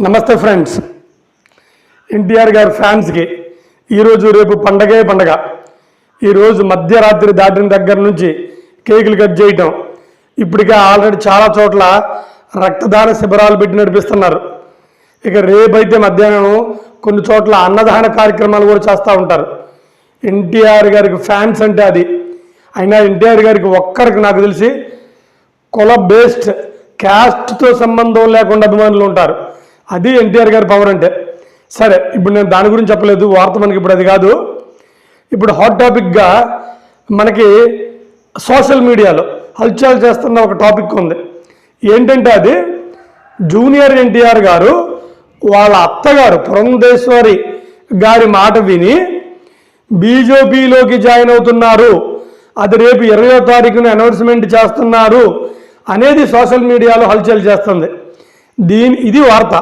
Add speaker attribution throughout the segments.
Speaker 1: నమస్తే ఫ్రెండ్స్. ఎన్టీఆర్ గారి ఫ్యాన్స్కి ఈరోజు రేపు పండగే పండగ. ఈరోజు మధ్యరాత్రి దాటిన దగ్గర నుంచి కేకులు కట్ చేయటం, ఇప్పటికే ఆల్రెడీ చాలా చోట్ల రక్తదాన శిబిరాలు పెట్టి నడిపిస్తున్నారు. ఇక రేపైతే మధ్యాహ్నం కొన్ని చోట్ల అన్నదాన కార్యక్రమాలు కూడా చేస్తూ ఉంటారు. ఎన్టీఆర్ గారికి ఫ్యాన్స్ అంటే అది. అయినా ఎన్టీఆర్ గారికి ఒక్కరికి నాకు తెలిసి కుల బేస్డ్ క్యాస్ట్తో సంబంధం లేకుండా అభిమానులు ఉంటారు. అది ఎన్టీఆర్ గారి పవర్ అంటే. సరే, ఇప్పుడు నేను దాని గురించి చెప్పలేదు, వార్త మనకి ఇప్పుడు అది కాదు. ఇప్పుడు హాట్ టాపిక్గా మనకి సోషల్ మీడియాలో హల్చల్ చేస్తున్న ఒక టాపిక్ ఉంది. ఏంటంటే అది జూనియర్ ఎన్టీఆర్ గారు వాళ్ళ అత్తగారు పురంధేశ్వరి గారి మాట విని బీజేపీలోకి జాయిన్ అవుతున్నారు, అది రేపు 20వ తారీఖున అనౌన్స్మెంట్ చేస్తున్నారు అనేది సోషల్ మీడియాలో హల్చల్ చేస్తుంది. ఇది వార్త.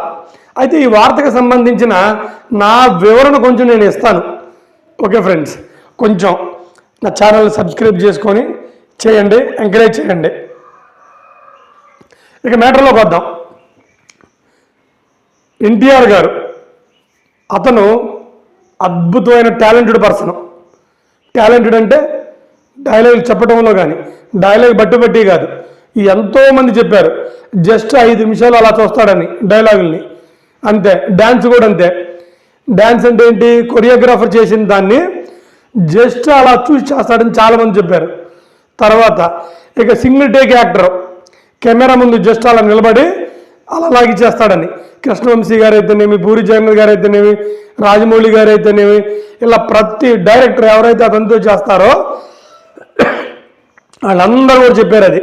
Speaker 1: అయితే ఈ వార్తకు సంబంధించిన నా వివరణ కొంచెం నేను ఇస్తాను. ఓకే ఫ్రెండ్స్, కొంచెం నా ఛానల్ సబ్స్క్రైబ్ చేసుకొని చేయండి, ఎంకరేజ్ చేయండి. ఇక మ్యాటర్లోకి వద్దాం. ఎన్టీఆర్ గారు అతను అద్భుతమైన టాలెంటెడ్ పర్సన్. టాలెంటెడ్ అంటే డైలాగ్ చెప్పడంలో కానీ, డైలాగ్ బట్టి కాదు. ఎంతోమంది చెప్పారు జస్ట్ 5 నిమిషాలు అలా చూస్తాడని డైలాగుల్ని, అంతే. డ్యాన్స్ కూడా అంతే. డ్యాన్స్ అంటే ఏంటి, కొరియోగ్రాఫర్ చేసిన దాన్ని జస్ట్ అలా చూసి చేస్తాడని చాలామంది చెప్పారు. తర్వాత ఇక సింగిల్ టేక్ యాక్టర్, కెమెరా ముందు జస్ట్ అలా నిలబడి అలా లాగి చేస్తాడని కృష్ణవంశీ గారు అయితేనేమి, పూరి జగన్నాథ్ గారు అయితేనేమి, రాజమౌళి గారు అయితేనేమి, ఇలా ప్రతి డైరెక్టర్ ఎవరైతే అతనితో చేస్తారో వాళ్ళందరూ కూడా చెప్పారు అది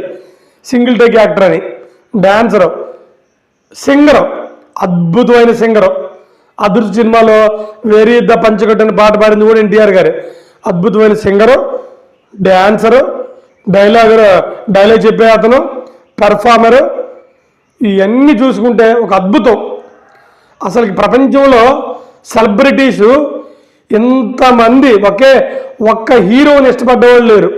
Speaker 1: సింగిల్ టేక్ యాక్టర్ అని. డాన్సరు, సింగరు, అద్భుతమైన సింగరు. అదృష్ట సినిమాలో వేరీ ద పంచకట్టని పాట పాడింది కూడా ఎన్టీఆర్ గారు. అద్భుతమైన సింగరు, డాన్సరు, డైలాగ్ చెప్పే అతను, పెర్ఫార్మరు, ఇవన్నీ చూసుకుంటే ఒక అద్భుతం. అసలు ప్రపంచంలో సెలబ్రిటీసు ఎంతమంది ఒక్క హీరోని ఇష్టపడ్డవాళ్ళు లేరు.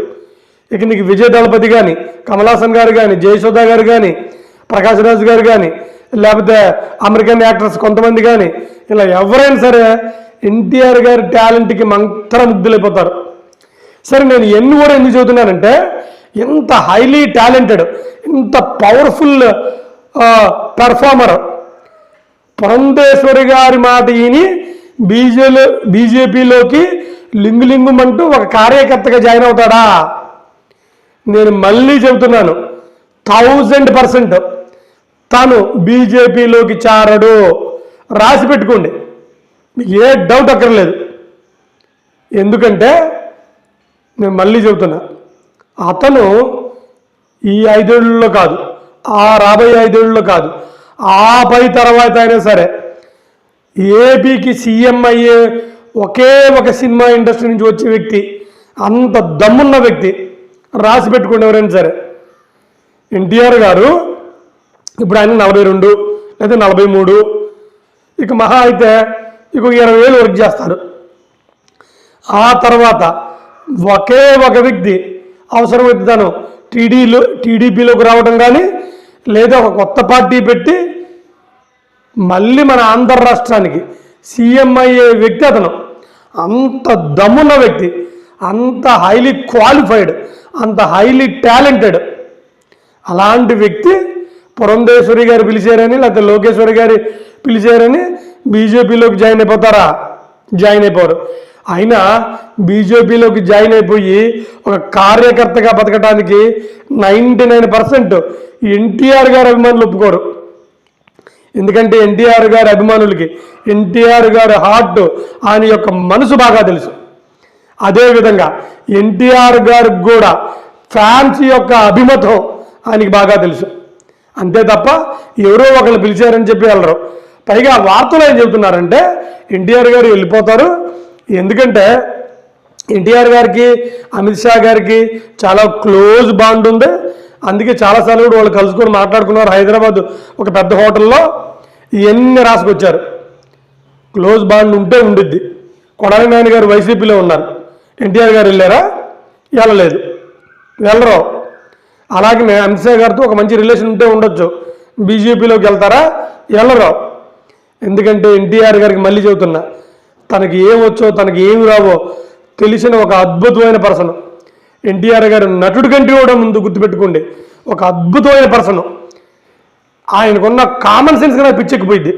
Speaker 1: ఇక నీకు విజయ్ దళపతి కానీ, కమల్ హాసన్ గారు కానీ, జయసుధ గారు కానీ, ప్రకాష్ రాజ్ గారు కానీ, లేకపోతే అమెరికన్ యాక్టర్స్ కొంతమంది కానీ, ఇలా ఎవరైనా సరే ఎన్టీఆర్ గారి టాలెంట్కి మంత్రముగ్ధులైపోతారు. సరే, నేను కూడా ఎందుకు చదువుతున్నానంటే ఎంత హైలీ టాలెంటెడ్, ఎంత పవర్ఫుల్ పెర్ఫార్మర్. పురంధేశ్వరి గారి మాట ఈని బీజేపీలోకి లింగుమంటూ ఒక కార్యకర్తగా జాయిన్ అవుతాడా? నేను మళ్ళీ చెబుతున్నాను, 1000% తను బీజేపీలోకి చేరడు. రాసి పెట్టుకోండి, మీకు ఏ డౌట్ అక్కర్లేదు. ఎందుకంటే నేను మళ్ళీ చెబుతున్నా, అతను ఈ 5 ఏళ్లలో కాదు, రాబోయే 5 ఏళ్లలో కాదు, ఆపై తర్వాత అయినా సరే ఏపీకి సీఎం అయ్యే ఒకే ఒక సినిమా ఇండస్ట్రీ నుంచి వచ్చే వ్యక్తి, అంత దమ్మున్న వ్యక్తి. రాసి పెట్టుకోండి ఎవరైనా సరే. ఎన్టీఆర్ గారు ఇప్పుడు ఆయన 42 లేదా 43, ఇక మహా అయితే ఇక 20,000 వర్క్ చేస్తారు. ఆ తర్వాత ఒకే ఒక వ్యక్తి అవసరమైతే తను టీడీపీలోకి రావడం కానీ, లేదా ఒక కొత్త పార్టీ పెట్టి మళ్ళీ మన ఆంధ్ర రాష్ట్రానికి సీఎం అయ్యే వ్యక్తి అతను. అంత దమ్మున్న వ్యక్తి, అంత హైలీ క్వాలిఫైడ్, అంత హైలీ టాలెంటెడ్. అలాంటి వ్యక్తి పురంధేశ్వరి గారు పిలిచారని, లేకపోతే లోకేశ్వరి గారు పిలిచారని బీజేపీలోకి జాయిన్ అయిపోతారా? జాయిన్ అయిపోరు. అయినా బీజేపీలోకి జాయిన్ అయిపోయి ఒక కార్యకర్తగా బతకడానికి 99% ఎన్టీఆర్ గారి అభిమానులు ఒప్పుకోరు. ఎందుకంటే ఎన్టీఆర్ గారి అభిమానులకి ఎన్టీఆర్ గారి హార్ట్, ఆయన యొక్క మనసు బాగా తెలుసు. అదేవిధంగా ఎన్టీఆర్ గారికి కూడా ఫ్యాన్స్ యొక్క అభిమతం ఆయనకి బాగా తెలుసు. అంతే తప్ప ఎవరో ఒకళ్ళు పిలిచారని చెప్పి వెళ్ళరు. పైగా వార్తలు ఏం చెబుతున్నారంటే ఎన్టీఆర్ గారు వెళ్ళిపోతారు. ఎందుకంటే ఎన్టీఆర్ గారికి అమిత్ షా గారికి చాలా క్లోజ్ బాండ్ ఉంది. అందుకే చాలాసార్లు కూడా వాళ్ళు కలుసుకొని మాట్లాడుకున్నారు. హైదరాబాద్ ఒక పెద్ద హోటల్లో ఇవన్నీ రాసుకొచ్చారు. క్లోజ్ బాండ్ ఉంటే ఉండిద్ది. కొడాలి నాని గారు వైసీపీలో ఉన్నారు, ఎన్టీఆర్ గారు వెళ్ళారా? వెళ్ళలేదు, వెళ్ళరు. అలాగే అమిత్ షా గారితో ఒక మంచి రిలేషన్ ఉంటే ఉండొచ్చు, బీజేపీలోకి వెళ్తారా? వెళ్ళరు. ఎందుకంటే ఎన్టీఆర్ గారికి మళ్ళీ చెబుతున్నా, తనకి ఏమొచ్చో తనకి ఏమి రావో తెలిసిన ఒక అద్భుతమైన పర్సన్. ఎన్టీఆర్ గారు నటుడి కంటే కూడా ముందు గుర్తుపెట్టుకోండి, ఒక అద్భుతమైన పర్సన్. ఆయనకున్న కామన్ సెన్స్ నాకు పిచ్చెక్కిపోయింది.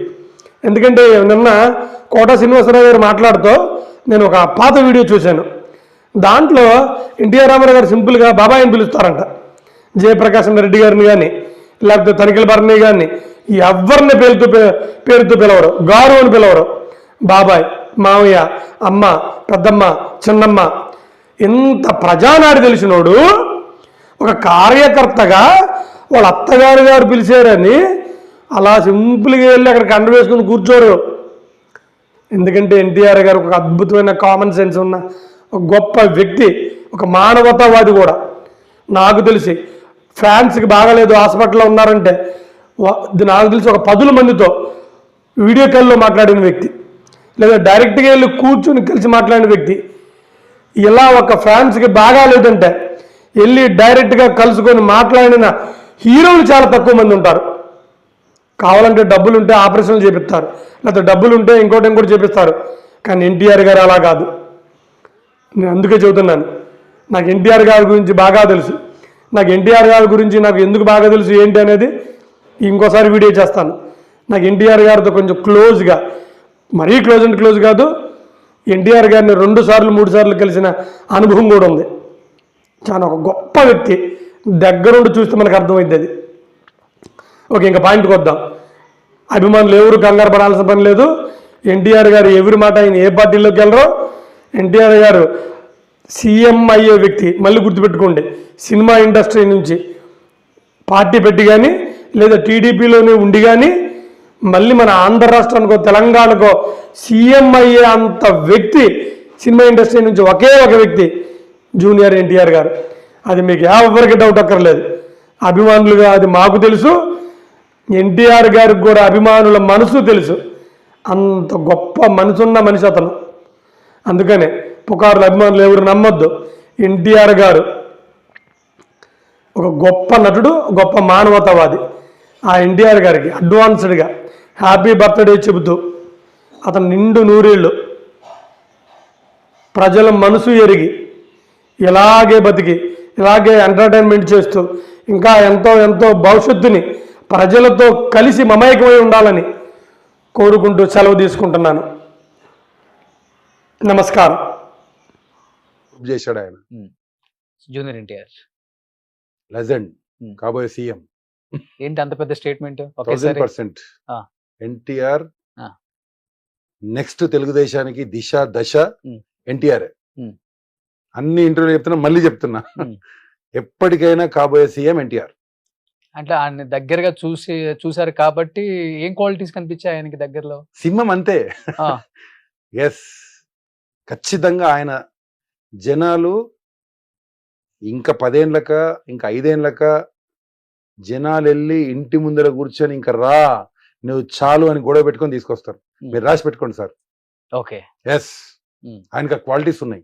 Speaker 1: ఎందుకంటే నిన్న కోట శ్రీనివాసరావు గారు మాట్లాడుతూ నేను ఒక పాత వీడియో చూశాను. దాంట్లో ఎన్టీఆర్ రామారావు గారు సింపుల్గా బాబాయ్ అని పిలుస్తారంట. జయప్రకాశం రెడ్డి గారిని కానీ లేకపోతే తనిఖీల భరణి గారిని ఎవరిని పేరుతో పిలవరు, గారు అని పిలవరు. బాబాయ్, మావయ్య, అమ్మ, పెద్దమ్మ, చిన్నమ్మ. ఇంత ప్రజానాడి తెలిసినోడు ఒక కార్యకర్తగా వాళ్ళ అత్తగారు గారు పిలిచారని అలా సింపుల్గా వెళ్ళి అక్కడ కండ వేసుకుని కూర్చోరు. ఎందుకంటే ఎన్టీఆర్ గారు ఒక అద్భుతమైన కామన్ సెన్స్ ఉన్న ఒక గొప్ప వ్యక్తి, ఒక మానవతావాది కూడా. నాకు తెలిసి ఫ్యాన్స్కి బాగాలేదు హాస్పిటల్లో ఉన్నారంటే నాకు తెలిసి ఒక 10 మందితో వీడియో కాల్లో మాట్లాడిన వ్యక్తి, లేదా డైరెక్ట్గా వెళ్ళి కూర్చుని కలిసి మాట్లాడిన వ్యక్తి. ఇలా ఒక ఫ్యాన్స్కి బాగాలేదంటే వెళ్ళి డైరెక్ట్గా కలుసుకొని మాట్లాడిన హీరోలు చాలా తక్కువ మంది ఉంటారు. కావాలంటే డబ్బులుంటే ఆపరేషన్లు చేపిస్తారు, లేకపోతే డబ్బులుంటే ఇంకోటి చేపిస్తారు. కానీ ఎన్టీఆర్ గారు అలా కాదు. నేను అందుకే చెబుతున్నాను, నాకు ఎన్టీఆర్ గారి గురించి బాగా తెలుసు. నాకు ఎన్టీఆర్ గారి గురించి నాకు ఎందుకు బాగా తెలుసు ఏంటి అనేది ఇంకోసారి వీడియో చేస్తాను. నాకు ఎన్టీఆర్ గారితో కొంచెం క్లోజ్గా, మరీ క్లోజ్ కాదు, ఎన్టీఆర్ గారిని 2 సార్లు 3 సార్లు కలిసిన అనుభవం కూడా ఉంది. చాలా ఒక గొప్ప వ్యక్తి, దగ్గరుండి చూస్తే మనకు అర్థమైంది అది. ఓకే, ఇంకా పాయింట్కి వద్దాం. అభిమానులు ఎవరు కంగారు పడాల్సిన పని లేదు. ఎన్టీఆర్ గారు ఎవరి మాట ఆయన ఏ పార్టీలోకి వెళ్ళరో. ఎన్టీఆర్ గారు సీఎం అయ్యే వ్యక్తి, మళ్ళీ గుర్తుపెట్టుకోండి. సినిమా ఇండస్ట్రీ నుంచి పార్టీ పెట్టి కానీ లేదా టీడీపీలోనే ఉండి కానీ మళ్ళీ మన ఆంధ్ర రాష్ట్రానికో తెలంగాణకో సీఎం అయ్యే అంత వ్యక్తి సినిమా ఇండస్ట్రీ నుంచి ఒకే ఒక వ్యక్తి జూనియర్ ఎన్టీఆర్ గారు. అది మీకు ఎవరికి డౌట్ అక్కర్లేదు. అభిమానులుగా అది మాకు తెలుసు, ఎన్టీఆర్ గారికి కూడా అభిమానుల మనసు తెలుసు. అంత గొప్ప మనసున్న మనిషి అతను. అందుకనే పుకారుల అభిమానులు ఎవరు నమ్మొద్దు. ఎన్టీఆర్ గారు ఒక గొప్ప నటుడు, గొప్ప మానవతావాది. ఆ ఎన్టీఆర్ గారికి అడ్వాన్స్డ్గా హ్యాపీ బర్త్డే చెబుతూ అతను నిండు నూరేళ్ళు ప్రజల మనసు ఎరిగి ఇలాగే బతికి ఇలాగే ఎంటర్టైన్మెంట్ చేస్తూ ఇంకా ఎంతో భవిష్యత్తుని ప్రజలతో కలిసి మమేకమై ఉండాలని కోరుకుంటూ సెలవు తీసుకుంటున్నాను. నమస్కారం.
Speaker 2: చేశాడు ఆయన.
Speaker 3: జూనియర్ ఎన్టీఆర్
Speaker 2: లెజెండ్, కాబోయే సీఎం.
Speaker 3: ఏంటి అంత పెద్ద స్టేట్మెంట్?
Speaker 2: 1000% ఎన్టీఆర్ నెక్స్ట్ తెలుగుదేశానికి దిశ దశ ఎన్టీఆర్. అన్ని ఇంటర్వ్యూ చెప్తున్నా, మళ్ళీ చెప్తున్నా, ఎప్పటికైనా కాబోయే సీఎం ఎన్టీఆర్.
Speaker 3: అంటే ఆయన దగ్గరగా చూసారు కాబట్టి ఏం క్వాలిటీస్ కనిపించాయి ఆయనకి దగ్గరలో?
Speaker 2: సింహం అంతే. ఎస్, ఖచ్చితంగా ఆయన జనాలు ఇంకా 10 ఏళ్ళక ఇంకా 5 ఏళ్ళక జనాలు వెళ్ళి ఇంటి ముందర కూర్చొని ఇంకా రా నువ్వు చాలు అని గొడవ పెట్టుకొని తీసుకొస్తారు. మీరు రాసి పెట్టుకోండి సార్.
Speaker 3: ఓకే.
Speaker 2: ఎస్, ఆయనకు క్వాలిటీస్ ఉన్నాయి.